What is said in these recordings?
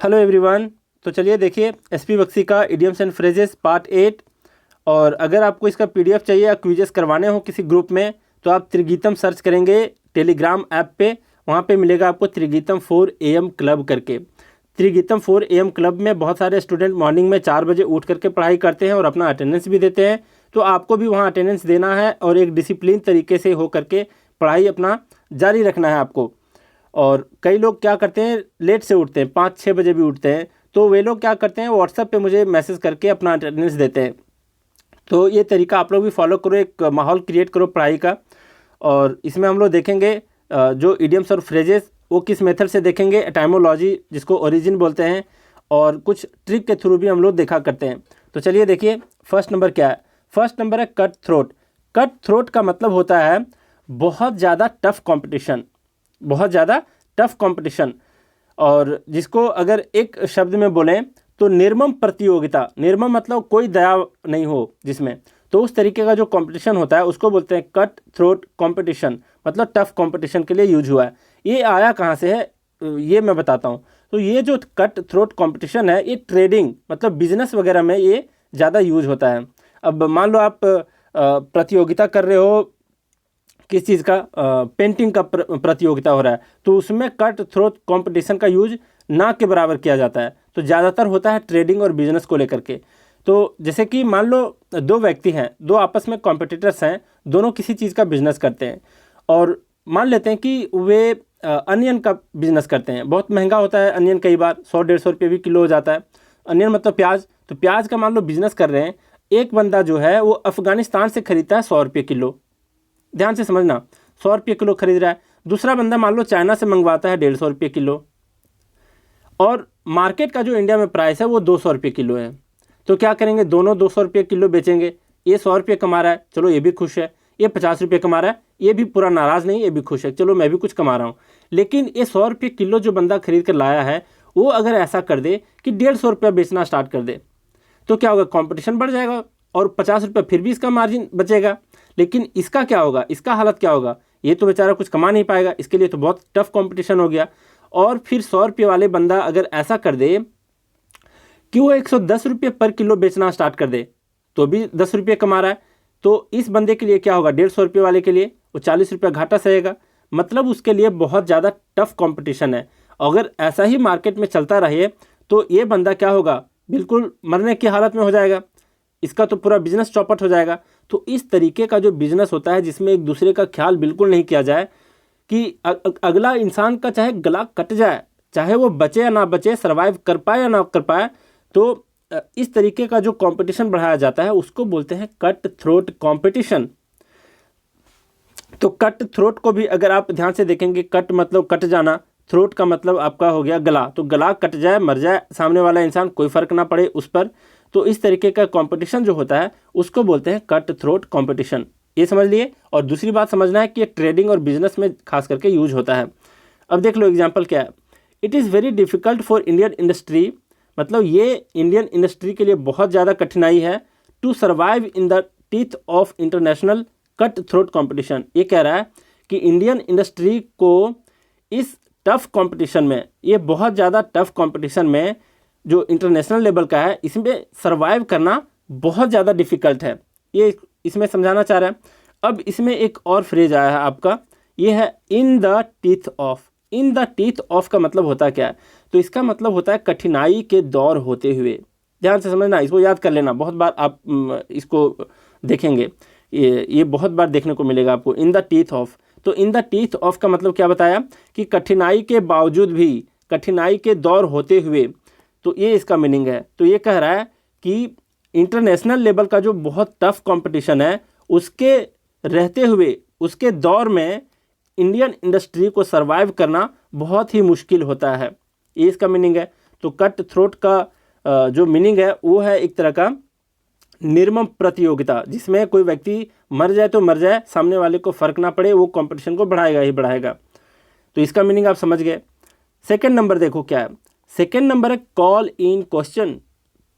Hello everyone. तो चलिए देखिए एसपी बख्शी का इडियम्स एंड फ्रेजेस पार्ट 8। और अगर आपको इसका पीडीएफ चाहिए या क्विजेस करवाने हो किसी ग्रुप में तो आप त्रिगीतम सर्च करेंगे टेलीग्राम ऐप पे। वहाँ पे मिलेगा आपको त्रिगीतम 4 AM क्लब करके। त्रिगीतम 4 AM क्लब में बहुत सारे स्टूडेंट मॉर्निंग में 4 बजे उठ करके पढ़ाई करते हैं और अपना अटेंडेंस भी देते हैं। तो आपको भी वहाँ अटेंडेंस देना है और एक डिसिप्लिन तरीके से हो करके पढ़ाई अपना जारी रखना है आपको। और कई लोग क्या करते हैं, लेट से उठते हैं, 5-6 बजे भी उठते हैं। तो वे लोग क्या करते हैं, व्हाट्सएप पे मुझे मैसेज करके अपना अटेंडेंस देते हैं। तो ये तरीका आप लोग भी फॉलो करो, एक माहौल क्रिएट करो पढ़ाई का। और इसमें हम लोग देखेंगे जो इडियम्स और फ्रेजेस वो किस मेथड से देखेंगे, एटाइमोलॉजी जिसको ओरिजिन बोलते हैं, और कुछ ट्रिक के थ्रू भी हम लोग देखा करते हैं। तो चलिए देखिए फर्स्ट नंबर क्या है। फर्स्ट नंबर है कट थ्रोट। कट थ्रोट का मतलब होता है बहुत ज़्यादा टफ कंपटीशन, बहुत ज़्यादा टफ कंपटीशन। और जिसको अगर एक शब्द में बोलें तो निर्मम प्रतियोगिता। निर्मम मतलब कोई दया नहीं हो जिसमें, तो उस तरीके का जो कंपटीशन होता है उसको बोलते हैं कट थ्रोट कंपटीशन। मतलब टफ कंपटीशन के लिए यूज हुआ है। ये आया कहाँ से है ये मैं बताता हूँ। तो ये जो कट थ्रोट कंपटीशन है ये ट्रेडिंग मतलब बिजनेस वगैरह में ये ज़्यादा यूज होता है। अब मान लो आप प्रतियोगिता कर रहे हो किस चीज़ का, पेंटिंग का प्रतियोगिता हो रहा है, तो उसमें कट थ्रोट कंपटीशन का यूज ना के बराबर किया जाता है। तो ज़्यादातर होता है ट्रेडिंग और बिजनेस को लेकर के। तो जैसे कि मान लो दो व्यक्ति हैं, दो आपस में कॉम्पिटिटर्स हैं, दोनों किसी चीज़ का बिजनेस करते हैं। और मान लेते हैं कि वे अनियन का बिजनेस करते हैं। बहुत महंगा होता है अनियन, कई बार 100-150 रुपये भी किलो हो जाता है। अनियन मतलब प्याज। तो प्याज का मान लो बिजनेस कर रहे हैं। एक बंदा जो है वो अफगानिस्तान से खरीदता है 100 रुपये किलो। ध्यान से समझना, 100 रुपये किलो खरीद रहा है। दूसरा बंदा मान लो चाइना से मंगवाता है 150 रुपये किलो, और मार्केट का जो इंडिया में प्राइस है वो 200 रुपये किलो है। तो क्या करेंगे, दोनों 200 रुपये किलो बेचेंगे। ये 100 रुपये कमा रहा है, चलो ये भी खुश है। ये 50 रुपये कमा रहा है, ये भी पूरा नाराज़ नहीं, ये भी खुश है, चलो मैं भी कुछ कमा रहा हूँ। लेकिन ये 100 रुपये किलो जो बंदा खरीद कर लाया है वो अगर ऐसा कर दे कि 150 रुपया बेचना स्टार्ट कर दे, तो क्या होगा, कंपटीशन बढ़ जाएगा और 50 रुपये फिर भी इसका मार्जिन बचेगा। लेकिन इसका क्या होगा, इसका हालत क्या होगा, ये तो बेचारा कुछ कमा नहीं पाएगा। इसके लिए तो बहुत टफ कंपटीशन हो गया। और फिर 100 रुपये वाले बंदा अगर ऐसा कर दे कि वो 110 रुपये पर किलो बेचना स्टार्ट कर दे, तो भी 10 रुपये कमा रहा है। तो इस बंदे के लिए क्या होगा, 150 रुपये वाले के लिए वो 40 रुपये घाटा सहेगा। मतलब उसके लिए बहुत ज़्यादा टफ कंपटीशन है। अगर ऐसा ही मार्केट में चलता रहे तो ये बंदा क्या होगा, बिल्कुल मरने की हालत में हो जाएगा। इसका तो पूरा बिजनेस चौपट हो जाएगा। तो इस तरीके का जो बिजनेस होता है जिसमें एक दूसरे का ख्याल बिल्कुल नहीं किया जाए कि अगला इंसान का चाहे गला कट जाए, चाहे वो बचे या ना बचे, सर्वाइव कर पाए या ना कर पाए, तो इस तरीके का जो कंपटीशन बढ़ाया जाता है उसको बोलते हैं कट थ्रोट कंपटीशन। तो कट थ्रोट को भी अगर आप ध्यान से देखेंगे, कट मतलब कट जाना, थ्रोट का मतलब आपका हो गया गला। तो गला कट जाए, मर जाए सामने वाला इंसान, कोई फर्क ना पड़े उस पर। तो इस तरीके का कंपटीशन जो होता है उसको बोलते हैं कट थ्रोट कंपटीशन। ये समझ लिए। और दूसरी बात समझना है कि ये ट्रेडिंग और बिजनेस में खास करके यूज होता है। अब देख लो एग्जाम्पल क्या है। It is very difficult for Indian industry, मतलब ये इंडियन इंडस्ट्री के लिए बहुत ज़्यादा कठिनाई है, to survive in the teeth of international cut throat competition. ये कह रहा है कि इंडियन इंडस्ट्री को इस टफ कंपटीशन में, ये बहुत ज़्यादा टफ कंपटीशन में जो इंटरनेशनल लेवल का है, इसमें सर्वाइव करना बहुत ज़्यादा डिफ़िकल्ट है। ये इसमें समझाना चाह रहा है। अब इसमें एक और फ्रेज आया है आपका, ये है इन the teeth of. In the teeth of का मतलब होता क्या है, तो इसका मतलब होता है कठिनाई के दौर होते हुए। ध्यान से समझना, इसको याद कर लेना, बहुत बार आप इसको देखेंगे, ये बहुत बार देखने को मिलेगा आपको, इन द टीथ ऑफ। तो इन द टीथ ऑफ का मतलब क्या बताया कि कठिनाई के बावजूद भी, कठिनाई के दौर होते हुए। तो ये इसका मीनिंग है। तो ये कह रहा है कि इंटरनेशनल लेवल का जो बहुत टफ कंपटीशन है उसके रहते हुए, उसके दौर में इंडियन इंडस्ट्री को सरवाइव करना बहुत ही मुश्किल होता है। ये इसका मीनिंग है। तो कट थ्रोट का जो मीनिंग है वो है एक तरह का निर्मम प्रतियोगिता, जिसमें कोई व्यक्ति मर जाए तो मर जाए, सामने वाले को फ़र्क ना पड़े, वो कंपटीशन को बढ़ाएगा ही बढ़ाएगा। तो इसका मीनिंग आप समझ गए। सेकेंड नंबर देखो क्या है। सेकेंड नंबर है call in question.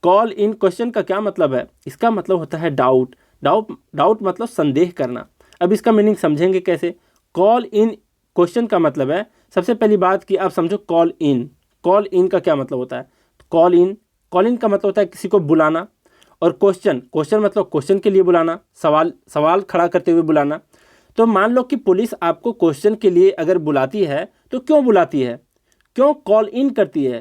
Call in question का क्या मतलब है, इसका मतलब होता है डाउट। डाउट मतलब संदेह करना। अब इसका मीनिंग समझेंगे कैसे। कॉल इन क्वेश्चन का मतलब है, सबसे पहली बात कि आप समझो कॉल इन। कॉल इन का क्या मतलब होता है? कॉल इन का मतलब होता है किसी को बुलाना, और क्वेश्चन मतलब क्वेश्चन के लिए बुलाना, सवाल खड़ा करते हुए बुलाना। तो मान लो कि पुलिस आपको क्वेश्चन के लिए अगर बुलाती है तो क्यों बुलाती है, क्यों कॉल इन करती है,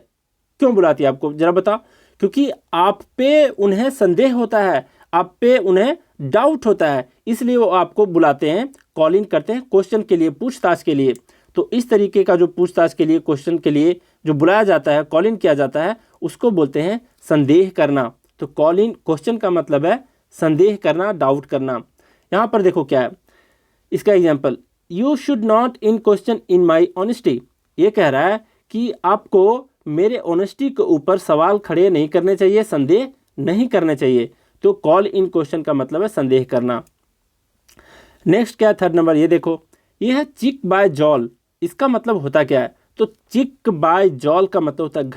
क्यों बुलाती है आपको, जरा बताओ। क्योंकि आप पे उन्हें संदेह होता है, आप पे उन्हें डाउट होता है, इसलिए वो आपको बुलाते हैं, कॉल इन करते हैं क्वेश्चन के लिए, पूछताछ के लिए। तो इस तरीके का जो पूछताछ के लिए, क्वेश्चन के लिए जो बुलाया जाता है, कॉल इन किया जाता है, उसको बोलते हैं संदेह करना। तो कॉल इन क्वेश्चन का मतलब है संदेह करना, डाउट करना। यहाँ पर देखो क्या है इसका example, you should not in question in my honesty. ये कह रहा है कि आपको मेरे ऑनेस्टी के ऊपर सवाल खड़े नहीं करने चाहिए, संदेह नहीं करने चाहिए। तो कॉल इन क्वेश्चन का मतलब है संदेह करना। नेक्स्ट क्या है, थर्ड नंबर, ये देखो, ये है चिक बाय जॉल। इसका मतलब होता क्या है? तो चिक बाय जॉल का मतलब होता है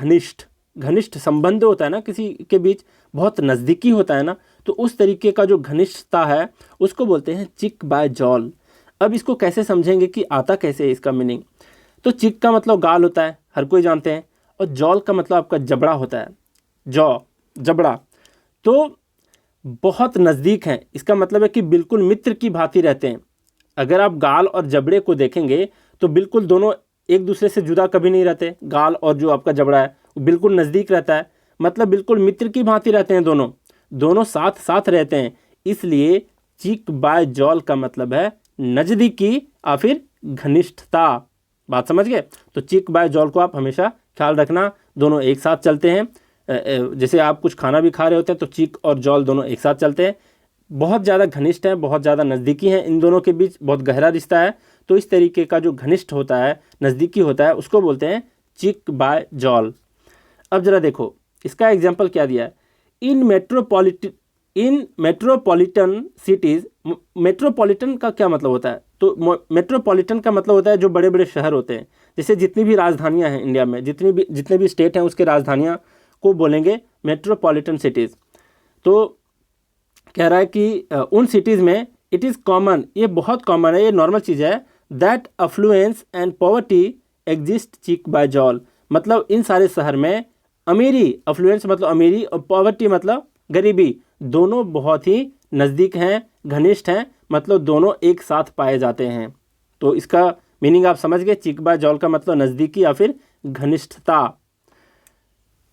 घनिष्ठ संबंध होता है ना, किसी के बीच बहुत नज़दीकी होता है ना, तो उस तरीके का जो घनिष्ठता है उसको बोलते हैं चिक बाय जॉल। अब इसको कैसे समझेंगे कि आता कैसे है इसका मीनिंग? तो चिक का मतलब गाल होता है, हर कोई जानते हैं, और जॉल का मतलब आपका जबड़ा होता है, जबड़ा। तो बहुत नज़दीक हैं, इसका मतलब है कि बिल्कुल मित्र की भांति रहते हैं। अगर आप गाल और जबड़े को देखेंगे तो बिल्कुल दोनों एक दूसरे से जुदा कभी नहीं रहते। गाल और जो आपका जबड़ा है वो बिल्कुल नज़दीक रहता है, मतलब बिल्कुल मित्र की भांति रहते हैं, दोनों साथ साथ रहते हैं। इसलिए चिक बाय जॉल का मतलब है नज़दीकी या फिर घनिष्ठता। बात समझ गए? तो चिक बाय जॉल को आप हमेशा ख्याल रखना, दोनों एक साथ चलते हैं। जैसे आप कुछ खाना भी खा रहे होते हैं तो चिक और जॉल दोनों एक साथ चलते हैं, बहुत ज़्यादा घनिष्ठ हैं, बहुत ज़्यादा नज़दीकी हैं, इन दोनों के बीच बहुत गहरा रिश्ता है। तो इस तरीके का जो घनिष्ठ होता है, नज़दीकी होता है, उसको बोलते हैं चिक बाय जॉल। अब ज़रा देखो इसका एग्जाम्पल क्या दिया है, इन मेट्रोपॉलिटन सिटीज़। मेट्रोपॉलिटन का क्या मतलब होता है? तो मेट्रोपॉलिटन का मतलब होता है जो बड़े बड़े शहर होते हैं, जैसे जितनी भी राजधानियां हैं इंडिया में, जितने भी स्टेट हैं उसके राजधानियां को बोलेंगे मेट्रोपॉलिटन सिटीज़। तो कह रहा है कि उन सिटीज़ में इट इज़ कॉमन, ये बहुत कॉमन है, ये नॉर्मल चीज़ है, that affluence and poverty exist चिक बाय जॉल। मतलब इन सारे शहर में अमीरी, अफ्लुएंस मतलब अमीरी, और पॉवर्टी मतलब गरीबी, दोनों बहुत ही नज़दीक हैं, घनिष्ठ हैं, मतलब दोनों एक साथ पाए जाते हैं। तो इसका मीनिंग आप समझ गए, चिक बाय जॉल का मतलब नज़दीकी या फिर घनिष्ठता,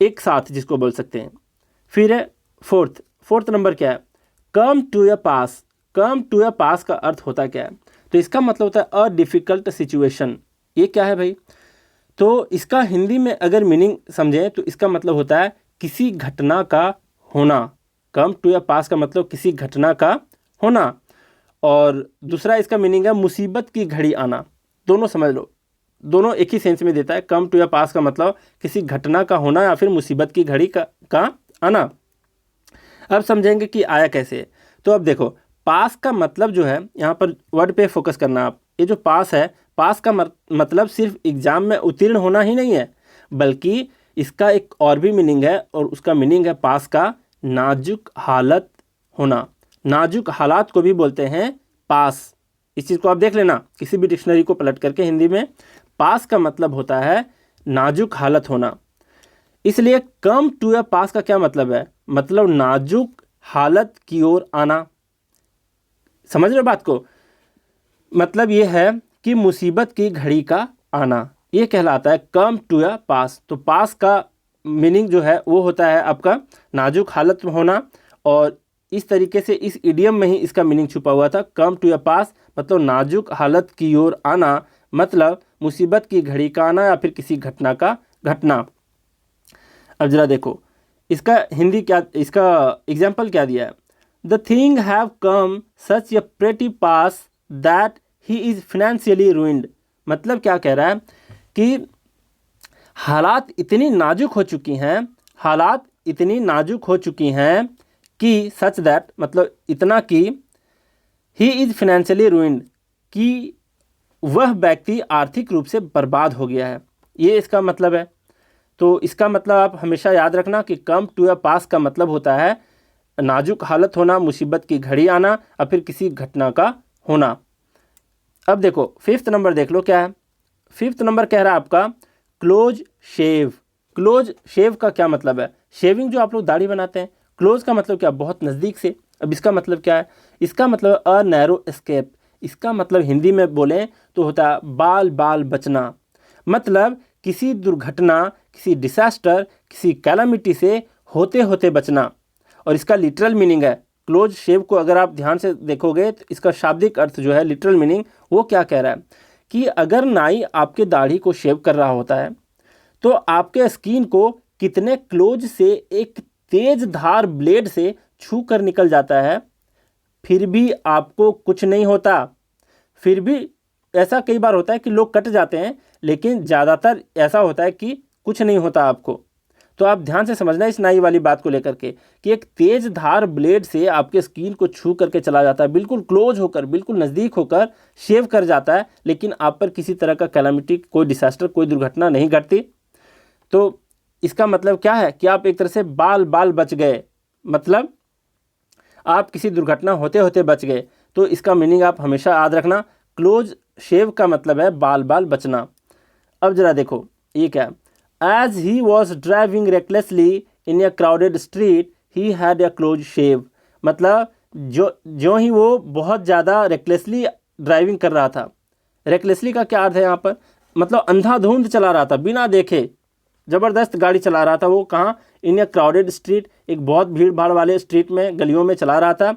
एक साथ जिसको बोल सकते हैं। फिर है फोर्थ नंबर क्या है, come to a pass. Come to a पास का अर्थ होता क्या है? तो इसका मतलब होता है अ डिफ़िकल्ट सिचुएशन। ये क्या है भाई? तो इसका हिंदी में अगर मीनिंग समझें तो इसका मतलब होता है किसी घटना का होना। कम टू अ पास का मतलब किसी घटना का होना, और दूसरा इसका मीनिंग है मुसीबत की घड़ी आना। दोनों समझ लो, दोनों एक ही सेंस में देता है। कम टू अ पास का मतलब किसी घटना का होना या फिर मुसीबत की घड़ी का आना। अब समझेंगे कि आया कैसे है। तो अब देखो, पास का मतलब जो है, यहाँ पर वर्ड पे फोकस करना आप। ये जो पास है, पास का मतलब सिर्फ एग्ज़ाम में उत्तीर्ण होना ही नहीं है, बल्कि इसका एक और भी मीनिंग है, और उसका मीनिंग है पास का नाजुक हालत होना। नाजुक हालात को भी बोलते हैं पास। इस चीज़ को आप देख लेना किसी भी डिक्शनरी को पलट करके हिंदी में। पास का मतलब होता है नाजुक हालत होना। इसलिए कम टू अ पास का क्या मतलब है? मतलब नाजुक हालत की ओर आना। समझ रहे हो बात को? मतलब ये है कि मुसीबत की घड़ी का आना, ये कहलाता है कम टू अ पास। तो पास का मीनिंग जो है वो होता है आपका नाजुक हालत में होना, और इस तरीके से इस इडियम में ही इसका मीनिंग छुपा हुआ था। कम टू अ पास मतलब नाजुक हालत की ओर आना, मतलब मुसीबत की घड़ी का आना या फिर किसी घटना का घटना। अब जरा देखो इसका हिंदी क्या, इसका एग्जाम्पल क्या दिया है, the thing have come such A pretty pass that he is financially ruined. मतलब क्या कह रहा है कि हालात इतनी नाजुक हो चुकी हैं, हालात इतनी नाजुक हो चुकी हैं कि सच दैट मतलब इतना कि ही इज़ फाइनेंशियली रूइंड, कि वह व्यक्ति आर्थिक रूप से बर्बाद हो गया है। ये इसका मतलब है। तो इसका मतलब आप हमेशा याद रखना कि कम टू अ पास का मतलब होता है नाजुक हालत होना, मुसीबत की घड़ी आना, और फिर किसी घटना का होना। अब देखो फिफ्थ नंबर देख लो क्या है। फिफ्थ नंबर कह रहा है आपका क्लोज शेव। क्लोज शेव का क्या मतलब है? शेविंग जो आप लोग दाढ़ी बनाते हैं। क्लोज का मतलब क्या? बहुत नज़दीक से। अब इसका मतलब क्या है? इसका मतलब अ नैरो एस्केप। इसका मतलब हिंदी में बोलें तो होता है बाल बाल बचना। मतलब किसी दुर्घटना, किसी डिसास्टर, किसी कैलामिटी से होते होते बचना। और इसका लिटरल मीनिंग है, क्लोज शेव को अगर आप ध्यान से देखोगे तो इसका शाब्दिक अर्थ जो है, लिटरल मीनिंग, वो क्या कह रहा है कि अगर नाई आपके दाढ़ी को शेव कर रहा होता है तो आपके स्किन को कितने क्लोज से एक तेज धार ब्लेड से छू कर निकल जाता है, फिर भी आपको कुछ नहीं होता। फिर भी ऐसा कई बार होता है कि लोग कट जाते हैं, लेकिन ज़्यादातर ऐसा होता है कि कुछ नहीं होता आपको। तो आप ध्यान से समझना इस नाई वाली बात को लेकर के कि एक तेज धार ब्लेड से आपके स्किन को छू करके चला जाता है, बिल्कुल क्लोज होकर, बिल्कुल नज़दीक होकर शेव कर जाता है, लेकिन आप पर किसी तरह का कैलामिटी, कोई डिसास्टर, कोई दुर्घटना नहीं घटती। तो इसका मतलब क्या है कि आप एक तरह से बाल बाल बच गए, मतलब आप किसी दुर्घटना होते होते बच गए। तो इसका मीनिंग आप हमेशा याद रखना, क्लोज शेव का मतलब है बाल बाल बचना। अब जरा देखो ये क्या है, as he was driving recklessly in a crowded street he had a close shave. मतलब जो ही वो बहुत ज़्यादा रेकलेसली ड्राइविंग कर रहा था। रेकलेसली का क्या अर्थ है यहाँ पर? मतलब अंधाधुंध चला रहा था, बिना देखे ज़बरदस्त गाड़ी चला रहा था। वो कहाँ? इन ए क्राउडेड स्ट्रीट, एक बहुत भीड़ भाड़ वाले स्ट्रीट में, गलियों में चला रहा था।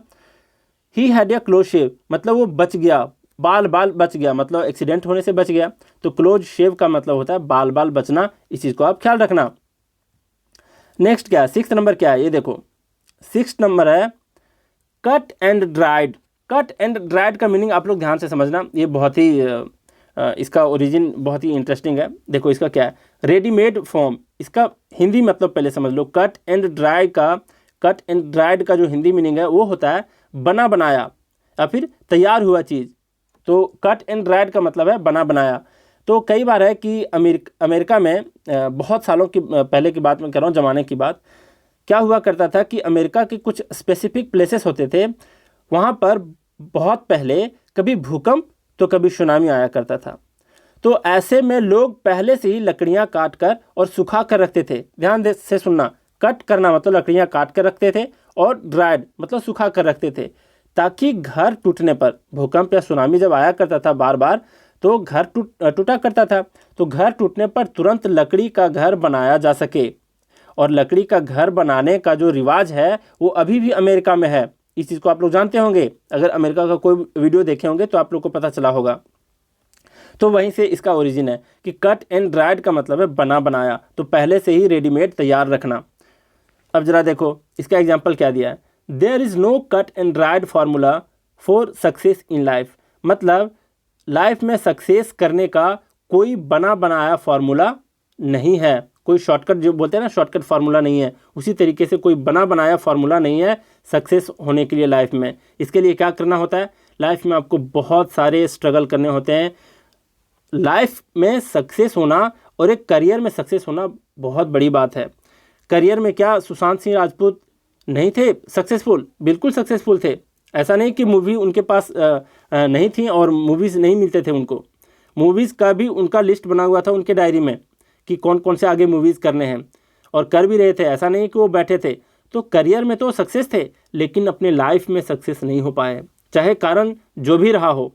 ही हैड ए क्लोज शेव, मतलब वो बच गया, बाल बाल बच गया, मतलब एक्सीडेंट होने से बच गया। तो क्लोज शेव का मतलब होता है बाल बाल बचना। इस चीज़ को आप ख्याल रखना। नेक्स्ट क्या है? 6th नंबर क्या है? ये देखो 6th नंबर है cut and dried. Cut and dried का मीनिंग आप लोग ध्यान से समझना, ये बहुत ही इसका ओरिजिन बहुत ही इंटरेस्टिंग है। देखो इसका क्या है, रेडीमेड फॉर्म। इसका हिंदी मतलब पहले समझ लो। कट एंड ड्राइड का जो हिंदी मीनिंग है वो होता है बना बनाया या फिर तैयार हुआ चीज़। तो कट एंड ड्राइड का मतलब है बना बनाया। तो कई बार है कि अमेरिका में बहुत सालों की पहले की बात मैं कर रहा हूँ, ज़माने की बात, क्या हुआ करता था कि अमेरिका के कुछ स्पेसिफिक प्लेसेस होते थे, वहाँ पर बहुत पहले कभी भूकंप तो कभी सुनामी आया करता था। तो ऐसे में लोग पहले से ही लकड़ियाँ काट कर और सुखा कर रखते थे। ध्यान से सुनना, कट करना मतलब लकड़ियाँ काट कर रखते थे, और ड्राइड मतलब सुखा कर रखते थे, ताकि घर टूटने पर, भूकंप या सुनामी जब आया करता था बार बार, तो घर टूटा करता था। तो घर टूटने पर तुरंत लकड़ी का घर बनाया जा सके। और लकड़ी का घर बनाने का जो रिवाज है वो अभी भी अमेरिका में है। इस चीज़ को आप लोग जानते होंगे, अगर अमेरिका का कोई वीडियो देखे होंगे तो आप लोग को पता चला होगा। तो वहीं से इसका ओरिजिन है कि कट एंड ड्राइड का मतलब है बना बनाया, तो पहले से ही रेडीमेड तैयार रखना। अब जरा देखो इसका एग्जाम्पल क्या दिया है, there is no cut and dried formula for success in life. मतलब लाइफ में सक्सेस करने का कोई बना बनाया फार्मूला नहीं है, कोई शॉर्टकट, जो बोलते हैं ना शॉर्टकट फार्मूला नहीं है, उसी तरीके से कोई बना बनाया फार्मूला नहीं है सक्सेस होने के लिए लाइफ में। इसके लिए क्या करना होता है, लाइफ में आपको बहुत सारे स्ट्रगल करने होते हैं। लाइफ में सक्सेस होना और एक करियर में सक्सेस होना बहुत बड़ी बात है। करियर में क्या सुशांत सिंह राजपूत नहीं थे सक्सेसफुल? बिल्कुल सक्सेसफुल थे। ऐसा नहीं कि मूवी उनके पास नहीं थी और मूवीज़ नहीं मिलते थे उनको। मूवीज़ का भी उनका लिस्ट बना हुआ था उनके डायरी में कि कौन कौन से आगे मूवीज़ करने हैं, और कर भी रहे थे। ऐसा नहीं कि वो बैठे थे। तो करियर में तो सक्सेस थे, लेकिन अपने लाइफ में सक्सेस नहीं हो पाए, चाहे कारण जो भी रहा हो।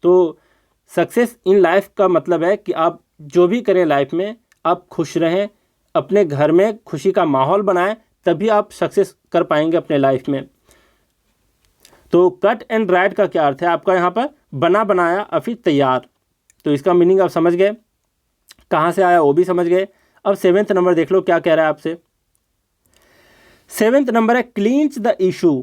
तो सक्सेस इन लाइफ का मतलब है कि आप जो भी करें लाइफ में, आप खुश रहें, अपने घर में खुशी का माहौल बनाएं, तभी आप सक्सेस कर पाएंगे अपने लाइफ में। तो कट एंड ड्राइड का क्या अर्थ है आपका यहाँ पर? बना बनाया और फिर तैयार। तो इसका मीनिंग आप समझ गए, कहाँ से आया वो भी समझ गए। अब 7th नंबर देख लो क्या कह रहा है आपसे। 7th नंबर है क्लींच द इशू।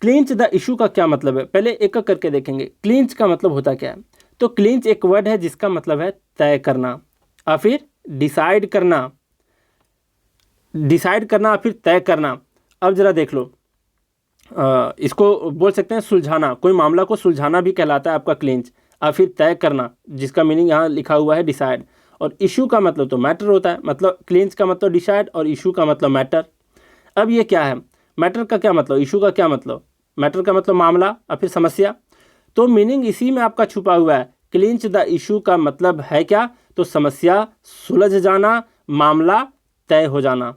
क्लींच द इशू का क्या मतलब है, पहले एक एक करके देखेंगे। क्लींच का मतलब होता क्या है? तो क्लींच एक वर्ड है जिसका मतलब है तय करना और फिर डिसाइड करना, डिसाइड करना और फिर तय करना। अब जरा देख लो, इसको बोल सकते हैं सुलझाना, कोई मामला को सुलझाना भी कहलाता है आपका क्लींच, और फिर तय करना जिसका मीनिंग यहाँ लिखा हुआ है डिसाइड। और इशू का मतलब तो मैटर होता है, मतलब क्लींच का मतलब डिसाइड और इशू का मतलब मैटर। अब ये क्या है, मैटर का क्या मतलब, इशू का क्या मतलब? मैटर का मतलब मामला और फिर समस्या। तो मीनिंग इसी में आपका छुपा हुआ है। क्लींच द इशू का मतलब है क्या? तो समस्या सुलझ जाना, मामला तय हो जाना।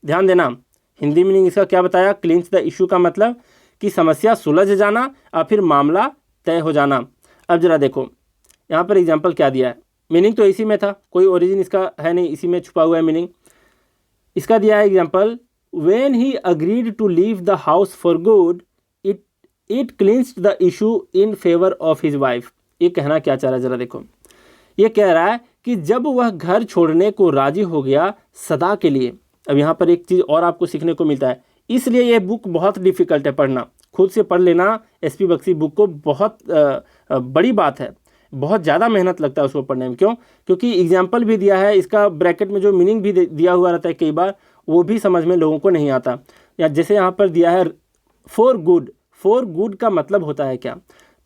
ध्यान देना, हिंदी मीनिंग इसका क्या बताया, क्लिंच द इशू का मतलब कि समस्या सुलझ जाना और फिर मामला तय हो जाना। अब जरा देखो यहाँ पर एग्जाम्पल क्या दिया है, मीनिंग तो इसी में था, कोई ओरिजिन इसका है नहीं, इसी में छुपा हुआ है मीनिंग। इसका दिया है example, when he agreed to leave the house for good it clinched the issue in favour of his wife. ये कहना क्या चाह रहा है, जरा देखो, ये कह रहा है कि जब वह घर छोड़ने को राजी हो गया सदा के लिए। अब यहाँ पर एक चीज़ और आपको सीखने को मिलता है, इसलिए ये बुक बहुत डिफ़िकल्ट है पढ़ना, खुद से पढ़ लेना एसपी बख्शी बुक को बहुत बड़ी बात है, बहुत ज़्यादा मेहनत लगता है उसको पढ़ने में। क्यों? क्योंकि एग्जाम्पल भी दिया है, इसका ब्रैकेट में जो मीनिंग भी दिया हुआ रहता है कई बार, वो भी समझ में लोगों को नहीं आता। या जैसे यहाँ पर दिया है फॉर गुड, फॉर गुड का मतलब होता है क्या,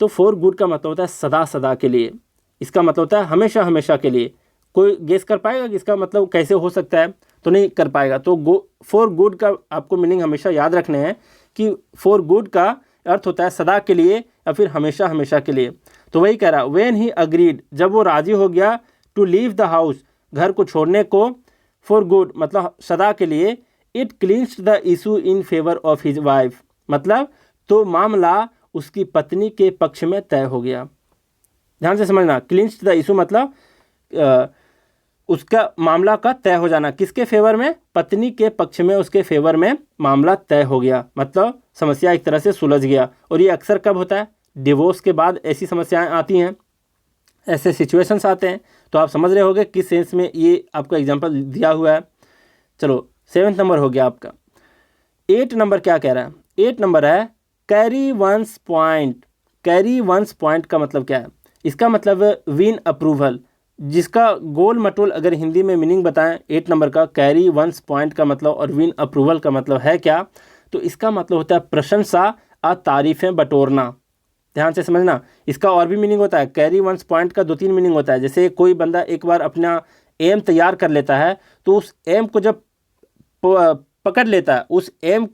तो फॉर गुड का मतलब होता है सदा सदा के लिए, इसका मतलब होता है हमेशा हमेशा के लिए। कोई गेस कर पाएगा कि इसका मतलब कैसे हो सकता है, तो नहीं कर पाएगा। तो फॉर गुड का आपको मीनिंग हमेशा याद रखने हैं कि फॉर गुड का अर्थ होता है सदा के लिए या फिर हमेशा हमेशा के लिए। तो वही कह रहा, व्हेन ही अग्रीड, जब वो राजी हो गया, टू लीव द हाउस, घर को छोड़ने को, फॉर गुड मतलब सदा के लिए, it clinched the issue in favour of his wife, मतलब तो मामला उसकी पत्नी के पक्ष में तय हो गया। ध्यान से समझना, क्लिंच्ड द इशू मतलब उसका मामला का तय हो जाना, किसके फेवर में, पत्नी के पक्ष में, उसके फेवर में मामला तय हो गया, मतलब समस्या एक तरह से सुलझ गया। और ये अक्सर कब होता है, डिवोर्स के बाद ऐसी समस्याएं आती हैं, ऐसे सिचुएशंस आते हैं। तो आप समझ रहे होंगे किस सेंस में ये आपको एग्जांपल दिया हुआ है। चलो 7 नंबर हो गया आपका। 8 नंबर क्या कह रहा है, 8 नंबर है carry one's point. Carry one's point का मतलब क्या है, इसका मतलब विन अप्रूवल, जिसका गोल मटोल अगर हिंदी में मीनिंग बताएं 8 नंबर का, कैरी वंस पॉइंट का मतलब और विन अप्रूवल का मतलब है क्या, तो इसका मतलब होता है प्रशंसा और तारीफ़ें बटोरना। ध्यान से समझना, इसका और भी मीनिंग होता है, कैरी वंस पॉइंट का 2-3 मीनिंग होता है। जैसे कोई बंदा एक बार अपना एम तैयार कर लेता है, तो उस एम को जब पकड़ लेता है, उस एम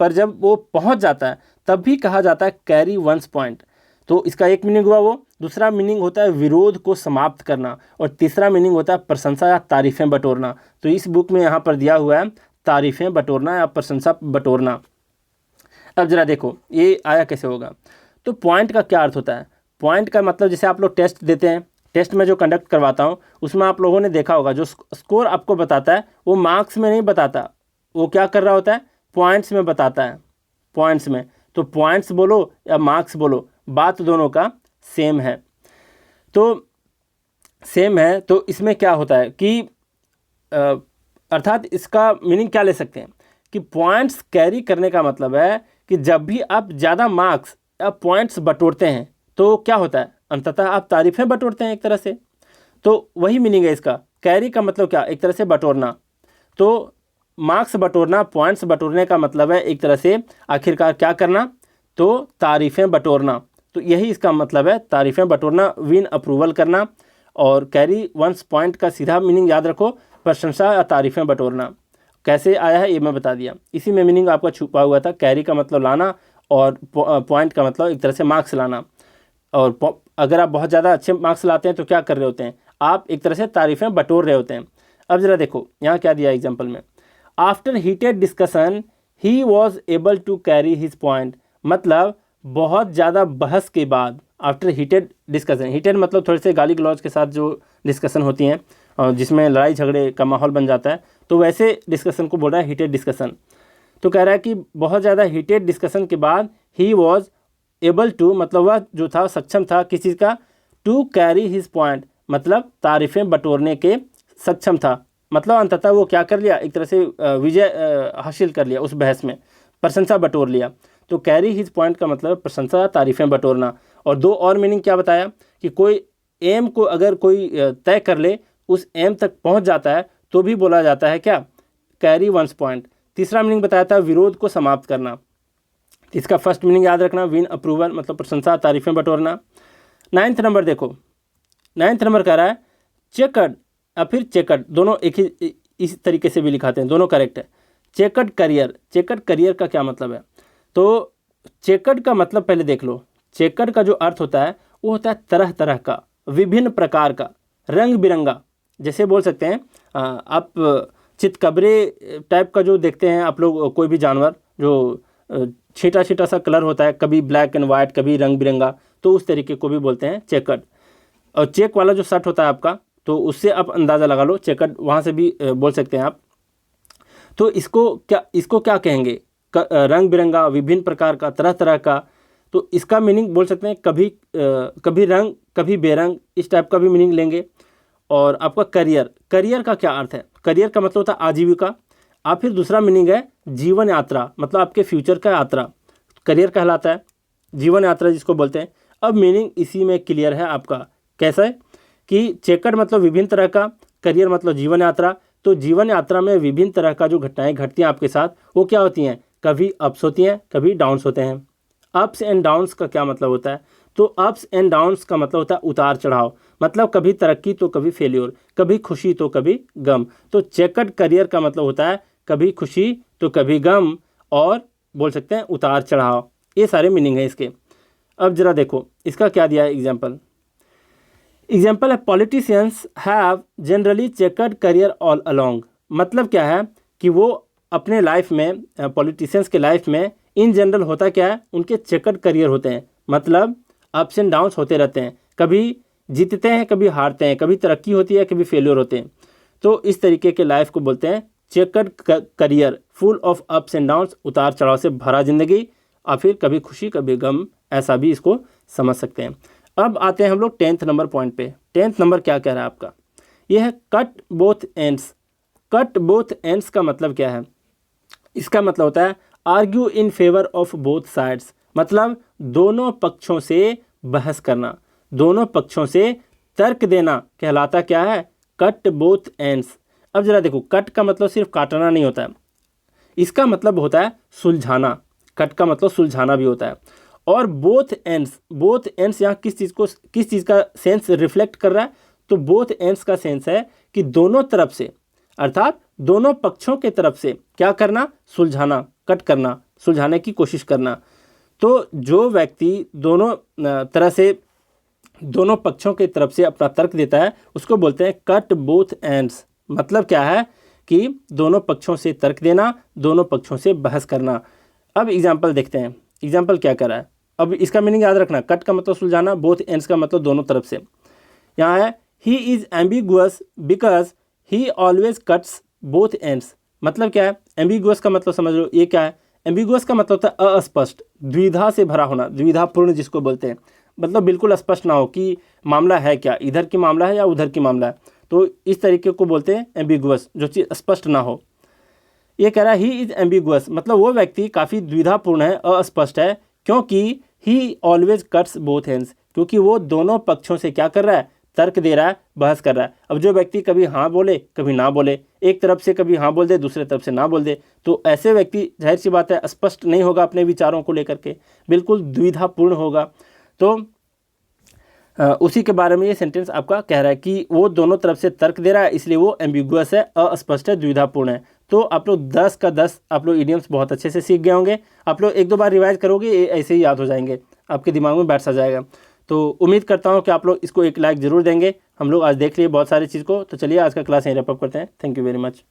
पर जब वो पहुंच जाता है, तब भी कहा जाता है कैरी वंस पॉइंट। तो इसका एक मीनिंग हुआ वो, दूसरा मीनिंग होता है विरोध को समाप्त करना, और तीसरा मीनिंग होता है प्रशंसा या तारीफ़ें बटोरना। तो इस बुक में यहाँ पर दिया हुआ है तारीफ़ें बटोरना या प्रशंसा बटोरना। अब जरा देखो ये आया कैसे होगा। तो पॉइंट का क्या अर्थ होता है, पॉइंट का मतलब जैसे आप लोग टेस्ट देते हैं, टेस्ट में जो कंडक्ट करवाता हूँ उसमें आप लोगों ने देखा होगा, जो स्कोर आपको बताता है वो मार्क्स में नहीं बताता, वो क्या कर रहा होता है, पॉइंट्स में बताता है, पॉइंट्स में। तो पॉइंट्स बोलो या मार्क्स बोलो, बात दोनों का सेम है। तो सेम है, तो इसमें क्या होता है कि अर्थात इसका मीनिंग क्या ले सकते हैं कि पॉइंट्स कैरी करने का मतलब है कि जब भी आप ज़्यादा मार्क्स या पॉइंट्स बटोरते हैं तो क्या होता है, अंततः आप तारीफ़ें बटोरते हैं एक तरह से। तो वही मीनिंग है इसका, कैरी का मतलब क्या, एक तरह से बटोरना। तो मार्क्स बटोरना, पॉइंट्स बटोरने का मतलब है एक तरह से आखिरकार क्या करना, तो तारीफ़ें बटोरना। तो यही इसका मतलब है, तारीफ़ें बटोरना, विन अप्रूवल करना। और कैरी वंस पॉइंट का सीधा मीनिंग याद रखो, प्रशंसा या तारीफ़ें बटोरना। कैसे आया है ये मैं बता दिया, इसी में मीनिंग आपका छुपा हुआ था। कैरी का मतलब लाना और पॉइंट का मतलब एक तरह से मार्क्स लाना। और अगर आप बहुत ज़्यादा अच्छे मार्क्स लाते हैं तो क्या कर रहे होते हैं, आप एक तरह से तारीफ़ें बटोर रहे होते हैं। अब ज़रा देखो यहाँ क्या दिया एग्जाम्पल में, after heated discussion he was able to carry his point, मतलब बहुत ज़्यादा बहस के बाद, आफ्टर हीटेड डिस्कशन, हीटेड मतलब थोड़े से गाली गलौज के साथ जो डिस्कशन होती हैं और जिसमें लड़ाई झगड़े का माहौल बन जाता है, तो वैसे डिस्कशन को बोल रहा है हीटेड डिस्कशन। तो कह रहा है कि बहुत ज़्यादा हीटेड डिस्कशन के बाद ही वॉज एबल टू, मतलब वह जो था सक्षम था किस चीज़ का, टू कैरी हिज पॉइंट, मतलब तारीफ़ें बटोरने के सक्षम था, मतलब अंततः वो क्या कर लिया, एक तरह से विजय हासिल कर लिया उस बहस में, प्रशंसा बटोर लिया। तो कैरी हिज पॉइंट का मतलब प्रशंसा तारीफ़ें बटोरना। और दो और मीनिंग क्या बताया कि कोई एम को अगर कोई तय कर ले, उस एम तक पहुंच जाता है तो भी बोला जाता है क्या, कैरी वंस पॉइंट। तीसरा मीनिंग बताया था विरोध को समाप्त करना। इसका फर्स्ट मीनिंग याद रखना, विन अप्रूवल मतलब प्रशंसा तारीफ़ें बटोरना। 9th नंबर देखो, 9th नंबर कह रहा है चेकर्ड या फिर चेकर्ड, दोनों एक ही इस तरीके से भी लिखाते हैं, दोनों करेक्ट है। चेकर्ड करियर, चेकर्ड करियर का क्या मतलब है, तो चेकर्ड का मतलब पहले देख लो। चेकर्ड का जो अर्थ होता है वो होता है तरह तरह का, विभिन्न प्रकार का, रंग बिरंगा। जैसे बोल सकते हैं आप चितकबरे टाइप का जो देखते हैं आप लोग, कोई भी जानवर जो छीटा छीटा सा कलर होता है, कभी ब्लैक एंड वाइट, कभी रंग बिरंगा, तो उस तरीके को भी बोलते हैं चेकर्ड। और चेक वाला जो शर्ट होता है आपका, तो उससे आप अंदाज़ा लगा लो, चेकर्ड वहाँ से भी बोल सकते हैं आप। तो इसको क्या कहेंगे? रंग बिरंगा, विभिन्न प्रकार का, तरह तरह का। तो इसका मीनिंग बोल सकते हैं कभी रंग कभी बेरंग, इस टाइप का भी मीनिंग लेंगे। और आपका करियर का क्या अर्थ है? करियर का मतलब होता है आजीविका। आप फिर दूसरा मीनिंग है जीवन यात्रा, मतलब आपके फ्यूचर का यात्रा, करियर कहलाता है, जीवन यात्रा जिसको बोलते हैं। अब मीनिंग इसी में क्लियर है आपका। कैसा है कि चेकर्ड मतलब विभिन्न तरह का, करियर मतलब जीवन यात्रा। तो जीवन यात्रा में विभिन्न तरह का जो घटनाएं घटती हैं आपके साथ, वो क्या होती हैं? कभी अप्स होती हैं, कभी डाउन्स होते हैं। अप्स एंड डाउन्स का क्या मतलब होता है? तो अप्स एंड डाउन्स का मतलब होता है उतार चढ़ाव, मतलब कभी तरक्की तो कभी फेल्योर, कभी खुशी तो कभी गम। तो चेकर्ड करियर का मतलब होता है कभी खुशी तो कभी गम, और बोल सकते हैं उतार चढ़ाव। ये सारे मीनिंग है इसके। अब जरा देखो इसका क्या दिया है एग्जाम्पल है politicians have generally chequered career all along. मतलब क्या है कि वो अपने लाइफ में, पॉलिटिशियंस के लाइफ में इन जनरल होता क्या है, उनके चेकर्ड करियर होते हैं, मतलब अप्स एंड डाउन्स होते रहते हैं, कभी जीतते हैं कभी हारते हैं, कभी तरक्की होती है कभी फेलियर होते हैं। तो इस तरीके के लाइफ को बोलते हैं chequered career, full of ups and downs, उतार चढ़ाव से भरा जिंदगी, और फिर कभी खुशी कभी गम, ऐसा भी इसको समझ सकते हैं। अब आते हैं हम लोग 10th नंबर पॉइंट पे। 10th नंबर क्या कह रहा है आपका? यह है cut both ends. Cut both ends का मतलब क्या है? इसका मतलब होता है argue in favour of both sides, मतलब दोनों पक्षों से बहस करना, दोनों पक्षों से तर्क देना कहलाता क्या है? Cut both ends. अब जरा देखो, कट का मतलब सिर्फ काटना नहीं होता है, इसका मतलब होता है सुलझाना। कट का मतलब सुलझाना भी होता है। और बोथ एंड्स यहाँ किस चीज़ का सेंस रिफ्लेक्ट कर रहा है? तो बोथ एंड्स का सेंस है कि दोनों तरफ से, अर्थात दोनों पक्षों के तरफ से क्या करना? सुलझाना, कट करना, सुलझाने की कोशिश करना। तो जो व्यक्ति दोनों तरह से, दोनों पक्षों की तरफ से अपना तर्क देता है, उसको बोलते हैं कट बोथ एंड्स। मतलब क्या है कि दोनों पक्षों से तर्क देना, दोनों पक्षों से बहस करना। अब एग्जाम्पल देखते हैं, एग्जाम्पल क्या कर रहा है। अब इसका मीनिंग याद रखना, कट का मतलब सुलझाना, बोथ एंड्स का मतलब दोनों तरफ से। यहाँ है he is ambiguous because he always cuts both ends. मतलब क्या है? एम्बिगुअस का मतलब समझ लो, ये क्या है? एम्बिगुअस का मतलब होता है अस्पष्ट, द्विधा से भरा होना, द्विधापूर्ण जिसको बोलते हैं, मतलब बिल्कुल स्पष्ट ना हो कि मामला है क्या, इधर की मामला है या उधर की मामला है। तो इस तरीके को बोलते हैं एम्बिगुअस, जो चीज़ स्पष्ट ना हो। ये कह रहा है ही इज़ एम्बिगुअस, मतलब वो व्यक्ति काफ़ी द्विधापूर्ण है, अस्पष्ट है, क्योंकि ही ऑलवेज कट्स बोथ हैंड्स, क्योंकि वो दोनों पक्षों से क्या कर रहा है? तर्क दे रहा है, बहस कर रहा है। अब जो व्यक्ति कभी हाँ बोले कभी ना बोले, एक तरफ से कभी हाँ बोल दे दूसरे तरफ से ना बोल दे, तो ऐसे व्यक्ति जाहिर सी बात है स्पष्ट नहीं होगा अपने विचारों को लेकर के, बिल्कुल द्विधापूर्ण होगा। तो उसी के बारे में ये सेंटेंस आपका कह रहा है कि वो दोनों तरफ से तर्क दे रहा है, इसलिए वो एम्बिगुअस है, अस्पष्ट है, द्विधापूर्ण है। तो आप लोग 10 का 10 आप लोग इडियम्स बहुत अच्छे से सीख गए होंगे। आप लोग एक दो बार रिवाइज करोगे, ये ऐसे ही याद हो जाएंगे, आपके दिमाग में बैठ सा जाएगा। तो उम्मीद करता हूँ कि आप लोग इसको एक लाइक ज़रूर देंगे। हम लोग आज देख लिए बहुत सारी चीज़ को। तो चलिए आज का क्लास यहीं रैप अप करते हैं। Thank you very much.